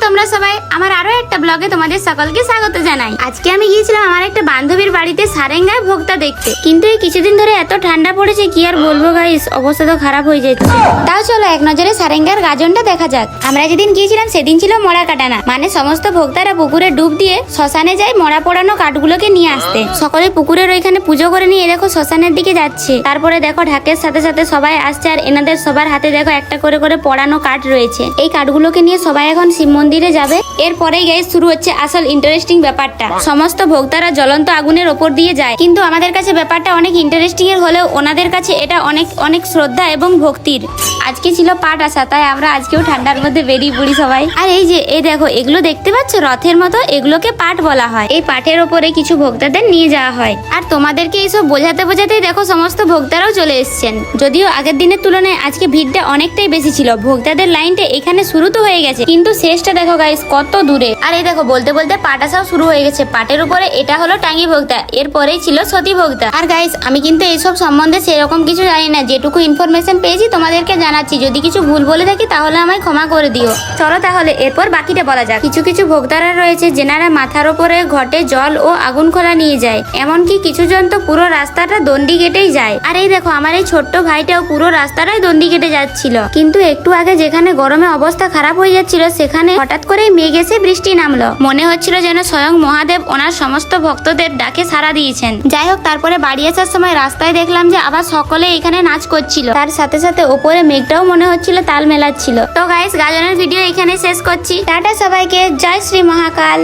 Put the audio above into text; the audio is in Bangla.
তোমরা সবাই আমার আরো একটা ব্লগে তোমাদের সকলকে স্বাগত জানাই। আজকে আমি গিয়েছিলাম আমার একটা বান্ধবীর বাড়িতে সারেঙ্গার ভোক্তা দেখতে, কিন্তু এই কিছুদিন ধরে এত ঠান্ডা পড়েছে কি আর বলবো গাইস, অবস্থা তো খারাপ হয়ে যাচ্ছে। তাও চলো এক নজরে সারেঙ্গার গাজনটা দেখা যাক। আমরা যেদিন গিয়েছিলাম সেদিন ছিল মরা কাটানা, মানে সমস্ত ভোক্তারা পুকুরে ডুব দিয়ে শ্মশানে যায় মরা পোড়ানো কাঠগুলোকে নিয়ে আসতে। সকলে পুকুরের ওইখানে পুজো করে নিয়ে দেখো শ্মশানের দিকে যাচ্ছে। তারপরে দেখো ঢাকের সাথে সাথে সবাই আসছে, আর এনাদের সবার হাতে দেখো একটা করে করে পোড়ানো কাঠ রয়েছে। এই কাঠগুলোকে নিয়ে সবাই এখন শিব মন্দিরে যাবে। এরপরেই গাইস শুরু হচ্ছে আসল ইন্টারেস্টিং ব্যাপারটা। সমস্ত ভোক্তারা জ্বলন্ত আগুনের ওপর দিয়ে যায়, কিন্তু আমাদের কাছে ব্যাপারটা অনেক ইন্টারেস্টিং এর হলেও ওনাদের কাছে এটা অনেক অনেক শ্রদ্ধা এবং ভক্তির। আজকে ছিল পাট আসা, তাই আমরা আজকেও ঠান্ডার মধ্যে বেরিয়ে পড়ি সবাই। আর এই যে এই দেখো এগুলো দেখতে পাচ্ছ রথের মতো, এগুলোকে পাট বলা হয়। এই পাটের ওপরে কিছু ভোক্তাদের নিয়ে যাওয়া হয়। আর তোমাদেরকে এইসব বোঝাতে বোঝাতেই দেখো সমস্ত ভোক্তারাও চলে এসেছেন। যদিও আগের দিনের তুলনায় আজকে ভিড়টা অনেকটাই বেশি ছিল। ভোক্তাদের লাইনটা এখানে শুরু তো হয়ে গেছে, কিন্তু শেষটা দেখো গাইস কত দূরে। আর এই দেখো বলতে বলতে পাট আসাও শুরু হয়ে গেছে। পাটের উপরে এটা হলো টাঙ্গি ভোক্তা, এরপরেই ছিল সতী ভোক্তা। আর গাইস আমি কিন্তু এইসব সম্বন্ধে সেরকম কিছু জানি না, যেটুকু ইনফরমেশন পেয়েছি তোমাদেরকে জানাচ্ছি। যদি কিছু ভুল বলে থাকি তাহলে আমায় ক্ষমা করে দিও। চলো তাহলে এরপর বাকিটা বলা যাক। কিছু কিছু ভোক্তারা রয়েছে যেনারা মাথার উপরে ঘটে জল ও আগুন খোলা নিয়ে যায়, এমনকি কিছু জন তো পুরো রাস্তাটা দণ্ডি কেটেই যায়। আর এই দেখো আমার এই ছোট্ট ভাইটাও পুরো রাস্তাটাই দণ্ডি কেটে যাচ্ছিল। কিন্তু একটু আগে যেখানে গরমে অবস্থা খারাপ হয়ে যাচ্ছিল, সেখানে হঠাৎ করেই মেঘ এসে বৃষ্টি নামলো। মনে হচ্ছিল যেন স্বয়ং মহাদেব ওনার সমস্ত ভক্তদের ডাকে সাড়া দিয়েছেন। যাই হোক, তারপরে বাড়ি আসার সময় রাস্তায় দেখলাম যে আবার সকলে এখানে নাচ করছিল। তার সাথে সাথে ওপরে মেঘটাও মনে হচ্ছিল তাল মেলাচ্ছিল। তো গাইস গাজনের ভিডিও এখানে শেষ করছি। টাটা সবাইকে, জয় শ্রী মহাকাল।